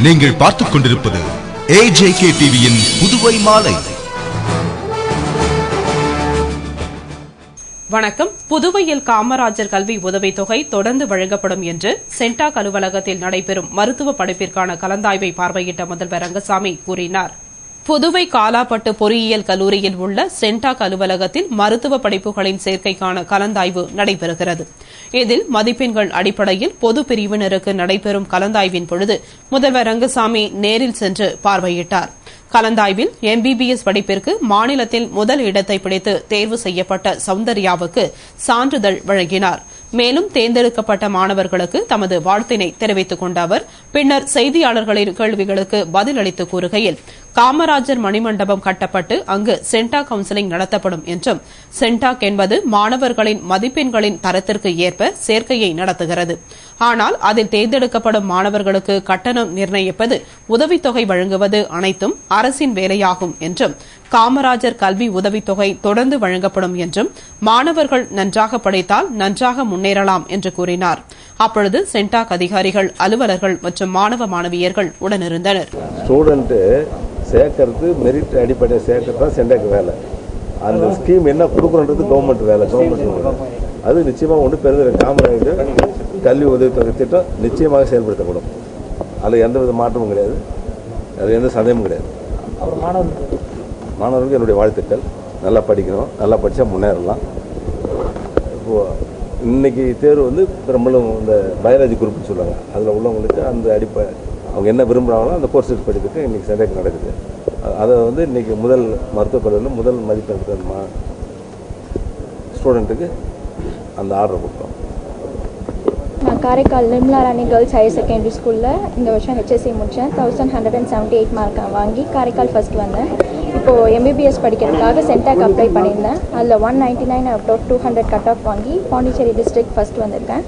நீங்கள் பார்த்துக் கொண்டிருப்பது AJK டிவியின் புதுவை மாலை. வணக்கம். புதுவையில் காமராஜர் கல்வி உதவித்தொகை தொடர்ந்து வழங்கப்படும் என்று சென்டாக் அலுவலகத்தில் நடைபெறும் மருத்துவ படிப்பிற்கான கலந்தாய்வை பார்வையிட்ட முதல்வர் ரங்கசாமி கூறினார். புதுவை காலாப்பட்டு பொறியியல் கல்லூரியில் உள்ள சென்டாக் அலுவலகத்தில் மருத்துவ படிப்புகளின் சேர்க்கைக்கான கலந்தாய்வு நடைபெறுகிறது. இதில் மதிப்பெண்கள் அடிப்படையில் பொது பிரிவினருக்கு நடைபெறும் கலந்தாய்வின் பொழுது முதல்வர் ரங்கசாமி நேரில் சென்று பார்வையிட்டார். கலந்தாய்வில் MBBS படிப்பிற்கு மாநிலத்தில் முதல் இடத்தை பிடித்து தேர்வு செய்யப்பட்ட சௌந்தர்யாவுக்கு சான்றிதழ் வழங்கினார். மேலும் தேர்ந்தெடுக்கப்பட்ட மாணவர்களுக்கு தமது வாழ்த்தினை தெரிவித்துக் கொண்ட அவர் பின்னர் செய்தியாளர்களின் கேள்விகளுக்கு பதிலளித்து கூறுகையில், காமராஜர் மணிமண்டபம் கட்டப்பட்டு அங்கு சென்டாக் கவுன்சிலிங் நடத்தப்படும் என்றும், சென்டாக் என்பது மாணவர்களின் மதிப்பெண்களின் தரத்திற்கு ஏற்ப சேர்க்கையை நடத்துகிறது. ஆனால் அதில் தேர்ந்தெடுக்கப்படும் மாணவர்களுக்கு கட்டணம் நிர்ணயிப்பது, உதவித்தொகை வழங்குவது அனைத்தும் அரசின் வேலையாகும் என்றும், காமராஜர் கல்வி உதவித்தொகை தொடர்ந்து வழங்கப்படும் என்றும், மாணவர்கள் நன்றாக படித்தால் நன்றாக முன்னேறலாம் என்று கூறினார். அப்பொழுது சென்டாக் அதிகாரிகள், அலுவலர்கள் மற்றும் மாணவ மாணவியர்கள் உடனிருந்தனர். ஸ்டூடெண்ட் சேர்க்கறது மெரிட் அடிப்படையை சேர்க்கறது தான் சென்டாக் வேலை. அந்த ஸ்கீம் என்ன கொடுக்குறது கவர்மெண்ட் வேலை. கவர்மெண்ட் அது நிச்சயமாக ஒன்று பெருந்த காமராஜர் கல்வி உதவித்தொகை திட்டம் நிச்சயமாக செயல்படுத்தப்படும். அதில் எந்தவித மாற்றமும் கிடையாது, அது எந்த சந்தேகமும் கிடையாது. மாணவர்களுக்கு என்னுடைய வாழ்த்துக்கள். நல்லா படிக்கணும், நல்லா படித்தா முன்னேறலாம். இப்போது இன்றைக்கி தேர்வு வந்து பெரும்பாலும் இந்த பயாலஜி குரூப்னு சொல்லுவாங்க, அதில் உள்ளவங்களுக்கு அந்த அடிப்படை அவங்க என்ன விரும்புகிறாங்களோ அந்த கோர்ஸ் படிக்கிறதுக்கு இன்றைக்கி சென்டாக் நடக்குது. அதை வந்து இன்றைக்கி முதல் மருத்துவக் கல்லூரியில் முதல் மதிப்பெண் ஸ்டூடெண்ட்டுக்கு அந்த ஆர்டர் கொடுத்தோம். நான் காரைக்கால் நிர்மலா ராணி கேர்ள்ஸ் ஹையர் செகண்டரி ஸ்கூலில் இந்த வருஷம் HSC முடித்தேன். 1178 மார்க் வாங்கி காரைக்கால் ஃபர்ஸ்ட் வந்தேன். இப்போது MBBS படிக்கிறதுக்காக சென்டாக் அப்ளை பண்ணியிருந்தேன். அதில் 199 அவுட் ஆஃப் 200 கட் ஆஃப் வாங்கி பாண்டிச்சேரி டிஸ்ட்ரிக்ட் ஃபர்ஸ்ட் வந்திருக்கேன்.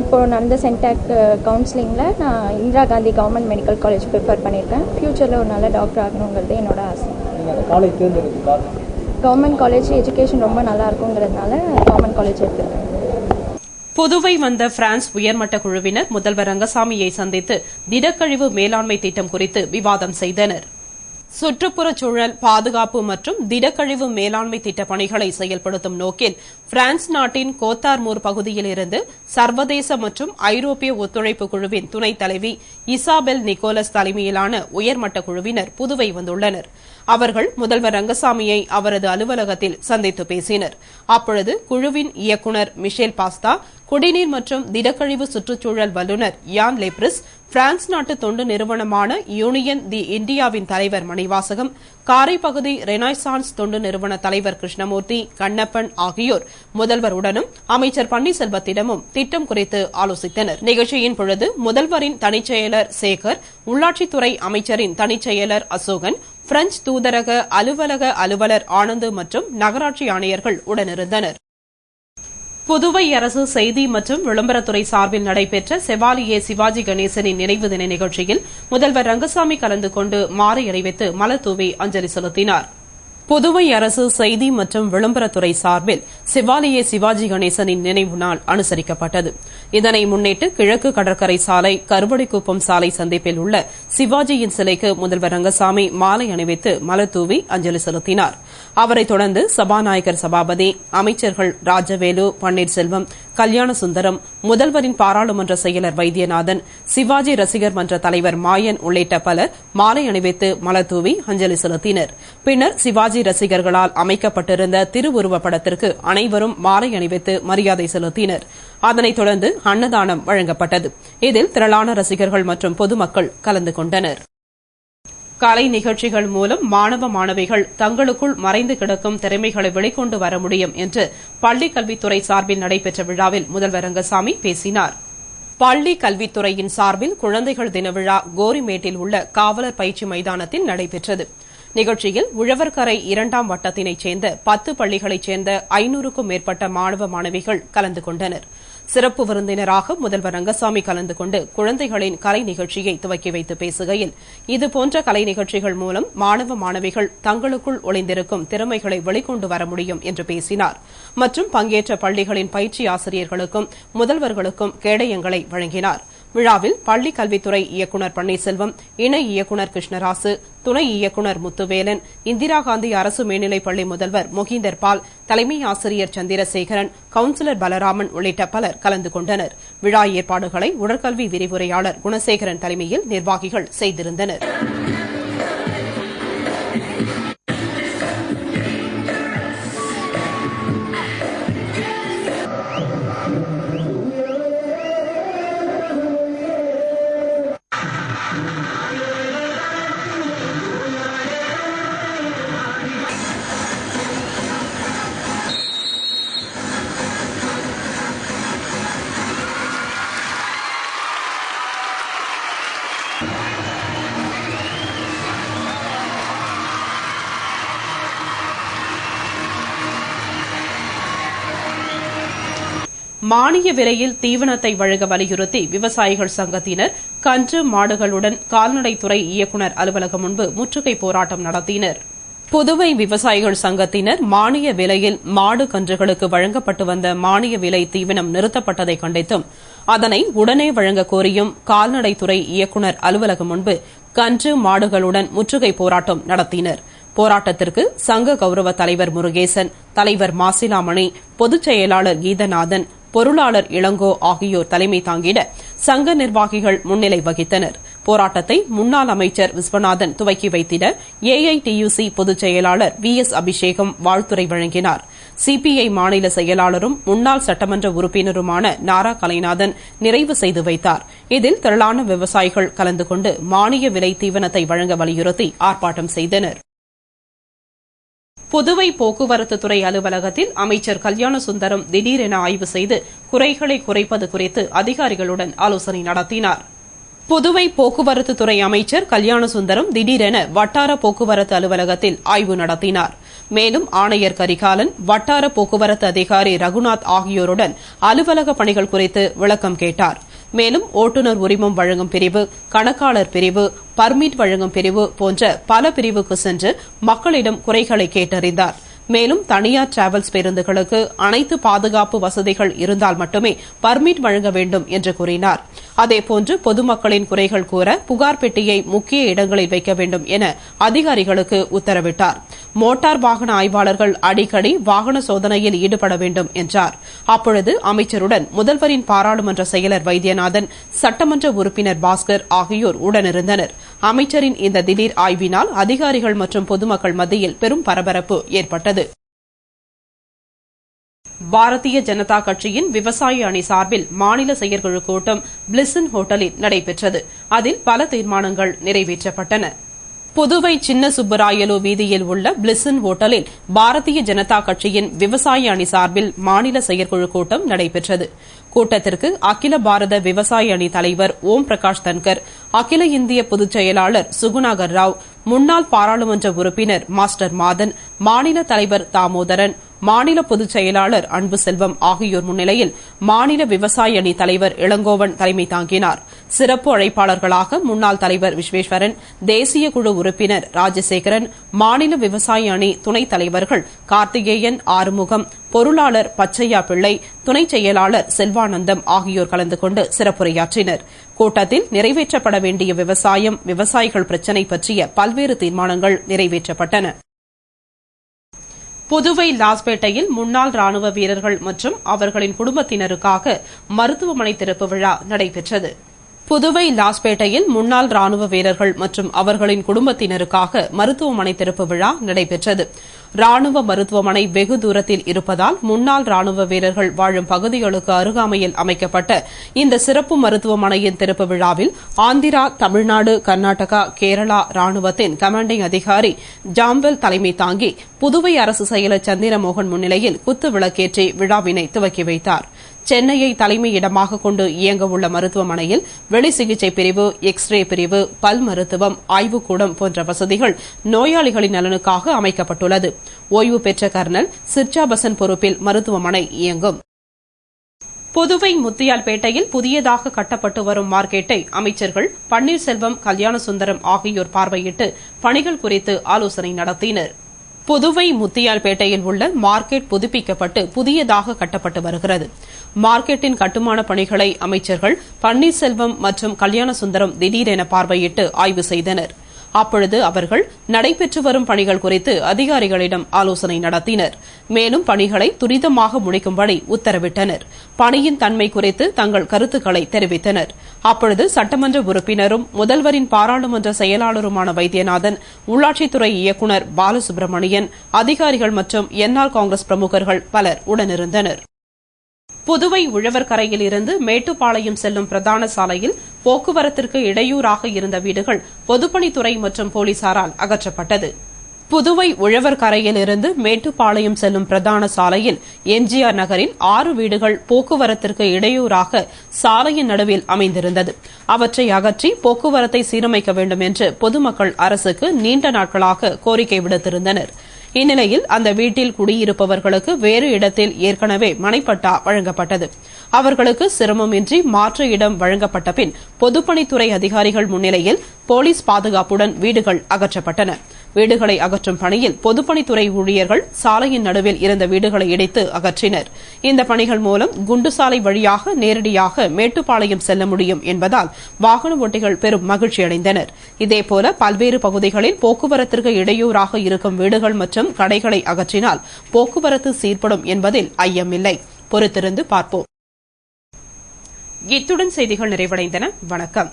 இப்போது நடந்த சென்டாக் கவுன்சிலிங்கில் நான் Indira Gandhi government medical college prefer பண்ணியிருக்கேன். ஃப்யூச்சரில் ஒரு நல்ல டாக்டர் ஆகணுங்கிறது என்னோட ஆசை. கவர்மெண்ட் காலேஜ் எஜுகேஷன் ரொம்ப நல்லா இருக்குங்கிறதுனால கவர்மெண்ட் காலேஜ் எடுத்துருக்கேன். புதுவை வந்த பிரான்ஸ் உயர்மட்ட குழுவினர் முதல்வர் ரங்கசாமியை சந்தித்து திடக்கழிவு மேலாண்மை திட்டம் குறித்து விவாதம் செய்தனர். சுற்றுப்புறச் சூழல் பாதுகாப்பு மற்றும் திடக்கழிவு மேலாண்மை திட்ட பணிகளை செயல்படுத்தும் நோக்கில் பிரான்ஸ் நாட்டின் கோத்தார்மூர் பகுதியில் இருந்து சர்வதேச மற்றும் ஐரோப்பிய ஒத்துழைப்பு குழுவின் துணைத் தலைவி இசாபெல் நிக்கோலஸ் தலைமையிலான உயர்மட்ட குழுவினர் புதுவை வந்துள்ளனர். அவர்கள் முதல்வர் ரங்கசாமியை அவரது அலுவலகத்தில் சந்தித்து பேசினர். அப்பொழுது குழுவின் இயக்குநர் மிஷேல் பாஸ்தா, குடிநீர் மற்றும் திடக்கழிவு சுற்றுச்சூழல் வல்லுநர் யான் லெப்ரிஸ், பிரான்ஸ் நாட்டு தொண்டு நிறுவனமான யூனியன் தி இந்தியாவின் தலைவர் மணிவாசகம், காரைப்பகுதி ரெனாய்சான்ஸ் தொண்டு நிறுவன தலைவர் கிருஷ்ணமூர்த்தி, கண்ணப்பன் ஆகியோர் முதல்வருடனும் அமைச்சர் பன்னீர்செல்வத்திடமும் திட்டம் குறித்து ஆலோசித்தனர். நிகழ்ச்சியின் பொழுது முதல்வரின் தனிச்செயலர் சேகர், உள்ளாட்சித்துறை அமைச்சரின் தனிச்செயலர் அசோகன், பிரெஞ்சு தூதரக அலுவலக அலுவலர் ஆனந்த் மற்றும் நகராட்சி ஆணையர்கள் உடனிருந்தனர். புதுவை அரசு செய்தி மற்றும் விளம்பரத்துறை சார்பில் நடைபெற்ற செவாலியே சிவாஜி கணேசனின் நினைவு தின நிகழ்ச்சியில் முதல்வர் ரங்கசாமி கலந்து கொண்டு மாலை அணிவித்து மலர் தூவி அஞ்சலி செலுத்தினார். புதுவை அரசு செய்தி மற்றும் விளம்பரத்துறை சார்பில் சிவாலியே சிவாஜி கணேசனின் நினைவு நாள் அனுசரிக்கப்பட்டது. இதனை முன்னிட்டு கிழக்கு கடற்கரை சாலை, கருவடிக்குப்பம் சாலை சந்திப்பில் உள்ள சிவாஜியின் சிலைக்கு முதல்வர் ரங்கசாமி மாலை அணிவித்து மலர் தூவி அஞ்சலி செலுத்தினார். அவரைத் தொடர்ந்து சபாநாயகர் சபாபதி, அமைச்சர்கள் ராஜவேலு, பன்னீர்செல்வம், கல்யாண சுந்தரம், முதல்வரின் பாராளுமன்ற செயலர் வைத்தியநாதன், சிவாஜி ரசிகர் மன்ற தலைவர் மாயன் உள்ளிட்ட பலர் மாலை அணிவித்து மலர் தூவி அஞ்சலி செலுத்தினர். பின்னர் சிவாஜி ரசிகர்களால் அமைக்கப்பட்டிருந்த திருவுருவப் படத்திற்கு அனைவரும் மாலை அணிவித்து மரியாதை செலுத்தினர். அதனைத் தொடர்ந்து அன்னதானம் வழங்கப்பட்டது. இதில் திரளான ரசிகர்கள் மற்றும் பொதுமக்கள் கலந்து கொண்டனர். கலை நிகழ்ச்சிகள் மூலம் மாணவ மாணவிகள் தங்களுக்குள் மறைந்து கிடக்கும் திறமைகளை வெளிக்கொண்டு வர முடியும் என்று பள்ளிக் கல்வித்துறை சார்பில் நடைபெற்ற விழாவில் முதல்வர் ரங்கசாமி பேசினார். பள்ளி கல்வித்துறையின் சார்பில் குழந்தைகள் தின விழா கோரிமேட்டில் உள்ள காவலர் பயிற்சி மைதானத்தில் நடைபெற்றது. நிகழ்ச்சியில் உழவர்கரை 2ஆம் வட்டத்தினைச் சேர்ந்த 10 பள்ளிகளைச் சேர்ந்த 500க்கும் மேற்பட்ட மாணவ மாணவிகள் கலந்து கொண்டனர். சிறப்பு விருந்தினராக முதல்வர் ரங்கசாமி கலந்து கொண்டு குழந்தைகளின் கலை நிகழ்ச்சியை துவக்கி வைத்து பேசுகையில், இதுபோன்ற கலை நிகழ்ச்சிகள் மூலம் மாணவ மாணவிகள் தங்களுக்குள் ஒளிந்திருக்கும் திறமைகளை வெளிக்கொண்டு வர முடியும் என்று பேசினார். மற்றும் பங்கேற்ற பள்ளிகளின் பயிற்சி ஆசிரியர்களுக்கும் முதல்வர்களுக்கும் கேடயங்களை வழங்கினார். விழாவில் பள்ளிக் கல்வித்துறை இயக்குநர் பன்னீர்செல்வம், இணை இயக்குநர் கிருஷ்ணராசு, துணை இயக்குநர் முத்துவேலன், இந்திரா காந்தி அரசு மேல்நிலைப் பள்ளி முதல்வர் மொஹிந்தர் பால், தலைமை ஆசிரியர் சந்திரசேகரன், கவுன்சிலர் பலராமன் உள்ளிட்ட பலர் கலந்து கொண்டனர். விழா ஏற்பாடுகளை உடற்கல்வி விரிவுரையாளர் குணசேகரன் தலைமையில் நிர்வாகிகள் செய்திருந்தனர். மானிய விலையில் தீவனத்தை வழங்க வலியுறுத்தி விவசாயிகள் சங்கத்தினர் கன்று மாடுகளுடன் கால்நடைத்துறை இயக்குநர் அலுவலகம் முன்பு முற்றுகை போராட்டம் நடத்தினர். புதுவை விவசாயிகள் சங்கத்தினர் மானிய விலையில் மாடு கன்றுகளுக்கு வழங்கப்பட்டு வந்த மானிய விலை தீவனம் நிறுத்தப்பட்டதை கண்டித்தும் அதனை உடனே வழங்க கோரியும் கால்நடைத்துறை இயக்குநர் அலுவலகம் முன்பு கன்று மாடுகளுடன் முற்றுகை போராட்டம் நடத்தினர். போராட்டத்திற்கு சங்க கௌரவ தலைவர் முருகேசன், தலைவர் மாசிலாமணி, பொதுச் செயலாளர் கீதநாதன், பொருளாளர் இளங்கோ ஆகியோர் தலைமை தாங்கிட சங்க நிர்வாகிகள் முன்னிலை வகித்தனர். போராட்டத்தை முன்னாள் அமைச்சர் விஸ்வநாதன் துவக்கி வைத்திட ஏஐடியுசி பொதுச் செயலாளர் VS அபிஷேகம் வாழ்த்துரை வழங்கினார். சிபிஐ மாநில செயலாளரும் முன்னாள் சட்டமன்ற உறுப்பினருமான நாரா கலைநாதன் நிறைவு செய்து வைத்தார். இதில் திரளான விவசாயிகள் கலந்து கொண்டு மானிய விலை தீவனத்தை வழங்க வலியுறுத்தி ஆர்ப்பாட்டம் செய்தனர். புதுவை போக்குவரத்து துறை அலுவலகத்தில் அமைச்சர் கல்யாண சுந்தரம் திடீரென ஆய்வு செய்து குறைகளை குறைப்பது குறித்து அதிகாரிகளுடன் ஆலோசனை நடத்தினார். புதுவை போக்குவரத்து துறை அமைச்சர் கல்யாண சுந்தரம் திடீரென வட்டார போக்குவரத்து அலுவலகத்தில் ஆய்வு நடத்தினார். மேலும் ஆணையர் கரிகாலன், வட்டார போக்குவரத்து அதிகாரி ரகுநாத் ஆகியோருடன் அலுவலக பணிகள் குறித்து விளக்கம் கேட்டார். மேலும் ஓட்டுநர் உரிமம் வழங்கும் பிரிவு, கணக்காளர் பிரிவு, பர்மிட் வழங்கும் பிரிவு போன்ற பல பிரிவுக்கு சென்று மக்களிடம் குறைகளை கேட்டறிந்தார். மேலும் தனியார் டிராவல்ஸ் பேருந்துகளுக்கு அனைத்து பாதுகாப்பு வசதிகள் இருந்தால் மட்டுமே பர்மிட் வழங்க வேண்டும் என்று கூறினார். அதேபோன்று பொதுமக்களின் குறைகள் கூற புகார் பெட்டியை முக்கிய இடங்களில் வைக்க வேண்டும் என அதிகாரிகளுக்கு உத்தரவிட்டார். மோட்டார் வாகன ஆய்வாளர்கள் அடிக்கடி வாகன சோதனையில் ஈடுபட வேண்டும் என்றார். அப்பொழுது அமைச்சருடன் முதல்வரின் பாராளுமன்ற செயலர் வைத்தியநாதன், சட்டமன்ற உறுப்பினர் பாஸ்கர் ஆகியோர் உடனிருந்தனர். அமைச்சரின் இந்த திடீர் ஆய்வினால் அதிகாரிகள் மற்றும் பொதுமக்கள் மத்தியில் பெரும் பரபரப்பு ஏற்பட்டது. பாரதிய ஜனதா கட்சியின் விவசாய அணி சார்பில் மாநில செயற்குழு கூட்டம் பிளிசன் ஹோட்டலில் நடைபெற்றது. அதில் பல தீர்மானங்கள் நிறைவேற்றப்பட்டன. புதுவை சின்ன சுப்பராயலு வீதியில் உள்ள பிளிசன் ஹோட்டலில் பாரதிய ஜனதா கட்சியின் விவசாய அணி சார்பில் மாநில செயற்குழு கூட்டம் நடைபெற்றது. கூட்டத்திற்கு அகில பாரத விவசாய அணி தலைவர் ஓம் பிரகாஷ் தன்கர், அகில இந்திய பொதுச் செயலாளர் சுகுணாகர் ராவ், முன்னாள் பாராளுமன்ற உறுப்பினர் மாஸ்டர் மாதன், மாநில தலைவர் தாமோதரன், மாநில பொதுச் செயலாளர் அன்பு செல்வம் ஆகியோர் முன்னிலையில் மாநில விவசாய அணி தலைவர் இளங்கோவன் தலைமை தாங்கினார். சிறப்பு அழைப்பாளர்களாக முன்னாள் தலைவர் விஸ்வேஸ்வரன், தேசிய குழு உறுப்பினர் ராஜசேகரன், மாநில விவசாய அணி துணைத் தலைவர்கள் கார்த்திகேயன், ஆறுமுகம், பொருளாளர் பச்சையா பிள்ளை, துணை செயலாளர் செல்வானந்தம் ஆகியோர் கலந்து கொண்டு சிறப்புரையாற்றினர். கூட்டத்தில் நிறைவேற்றப்பட வேண்டிய விவசாயம், விவசாயிகள் பிரச்சினை பற்றிய பல்வேறு தீர்மானங்கள் நிறைவேற்றப்பட்டன. புதுவை லாஸ்பேட்டையில் முன்னாள் ராணுவ வீரர்கள் மற்றும் அவர்களின் குடும்பத்தினருக்காக மருத்துவமனை திறப்பு விழா நடைபெற்றது. புதுவை லாஸ்பேட்டையில் முன்னாள் ராணுவ வீரர்கள் மற்றும் அவர்களின் குடும்பத்தினருக்காக மருத்துவமனை திறப்பு விழா நடைபெற்றது. ராணுவ மருத்துவமனை வெகு தூரத்தில் இருப்பதால் முன்னாள் ராணுவ வீரர்கள் வாழும் பகுதிகளுக்கு அருகாமையில் அமைக்கப்பட்ட இந்த சிறப்பு மருத்துவமனையின் திறப்பு விழாவில் ஆந்திரா, தமிழ்நாடு, கர்நாடகா, கேரளா ராணுவத்தின் கமாண்டிங் அதிகாரி ஜாம்வெல் தலைமை தாங்கி புதுவை அரசு செயலர் சந்திரமோகன் முன்னிலையில் குத்து விளக்கேற்றி விழாவினை துவக்கி வைத்தார். சென்னையை தலைமையிடமாக கொண்டு இயங்க உள்ள மருத்துவமனையில் வெளி சிகிச்சை பிரிவு, எக்ஸ்ரே பிரிவு, பல் மருத்துவம், ஆய்வுக்கூடம் போன்ற வசதிகள் நோயாளிகளின் நலனுக்காக அமைக்கப்பட்டுள்ளது. ஓய்வு பெற்ற கர்னல் சிர்ஜா பசன் பொறுப்பில் மருத்துவமனை இயங்கும். புதுவை முத்தியால்பேட்டையில் புதியதாக கட்டப்பட்டு வரும் மார்க்கெட்டை அமைச்சர்கள் பன்னீர்செல்வம், கல்யாண சுந்தரம் ஆகியோர் பார்வையிட்டு பணிகள் குறித்து ஆலோசனை நடத்தினர். புதுவை முத்தியால்பேட்டையில் உள்ள மார்க்கெட் புதுப்பிக்கப்பட்டு புதியதாக கட்டப்பட்டு வருகிறது. மார்க்கெட்டின் கட்டுமான பணிகளை அமைச்சர்கள் பன்னீர்செல்வம் மற்றும் கல்யாணசுந்தரம் திடீரென பார்வையிட்டு ஆய்வு செய்தனர். அப்பொழுது அவர்கள் நடைபெற்று வரும் பணிகள் குறித்து அதிகாரிகளிடம் ஆலோசனை நடத்தினர். மேலும் பணிகளை துரிதமாக முடிக்கும்படி உத்தரவிட்டனர். பணியின் தன்மை குறித்து தங்கள் கருத்துக்களை தெரிவித்தனர். அப்பொழுது சட்டமன்ற உறுப்பினரும் முதல்வரின் பாராளுமன்ற செயலாளருமான வைத்தியநாதன், உள்ளாட்சித்துறை இயக்குநர் பாலசுப்ரமணியன், அதிகாரிகள் மற்றும் என்ஆர் காங்கிரஸ் பிரமுகர்கள் பலர் உடனிருந்தனர். புதுவை உழவர்கரையில் இருந்து மேட்டுப்பாளையம் செல்லும் பிரதான சாலையில் போக்குவரத்திற்கு இடையூறாக இருந்த வீடுகள் பொதுப்பணித்துறை மற்றும் போலீசாரால் அகற்றப்பட்டது. புதுவை உழவர்கரையில் இருந்து மேட்டுப்பாளையம் செல்லும் பிரதான சாலையில் எம்ஜிஆர் நகரில் 6 வீடுகள் போக்குவரத்திற்கு இடையூறாக சாலையின் நடுவில் அமைந்திருந்தது. அவற்றை அகற்றி போக்குவரத்தை சீரமைக்க வேண்டும் என்று பொதுமக்கள் அரசுக்கு நீண்ட நாட்களாக கோரிக்கை விடுத்திருந்தனர். இந்நிலையில் அந்த வீட்டில் குடியிருப்பவர்களுக்கு வேறு இடத்தில் ஏற்கனவே மனைப்பட்டா வழங்கப்பட்டது. அவர்களுக்கு சிரமமின்றி மாற்று இடம் வழங்கப்பட்ட பின் பொதுப்பணித்துறை அதிகாரிகள் முன்னிலையில் போலீஸ் பாதுகாப்புடன் வீடுகள் அகற்றப்பட்டன. வீடுகளை அகற்றும் பணியில் பொதுப்பணித்துறை ஊழியர்கள் சாலையின் நடுவில் இருந்த வீடுகளை இடித்து அகற்றினர். இந்த பணிகள் மூலம் குண்டுசாலை வழியாக நேரடியாக மேட்டுப்பாளையம் செல்ல முடியும் என்பதால் வாகன ஓட்டிகள் பெரும் மகிழ்ச்சியடைந்தனர். இதேபோல பல்வேறு பகுதிகளில் போக்குவரத்திற்கு இடையூறாக இருக்கும் வீடுகள் மற்றும் கடைகளை அகற்றினால் போக்குவரத்து சீர்படும் என்பதில் ஐயமில்லை. பொறுத்திருந்து பார்ப்போம். இத்துடன் செய்திகள் நிறைவடைந்தன. வணக்கம்.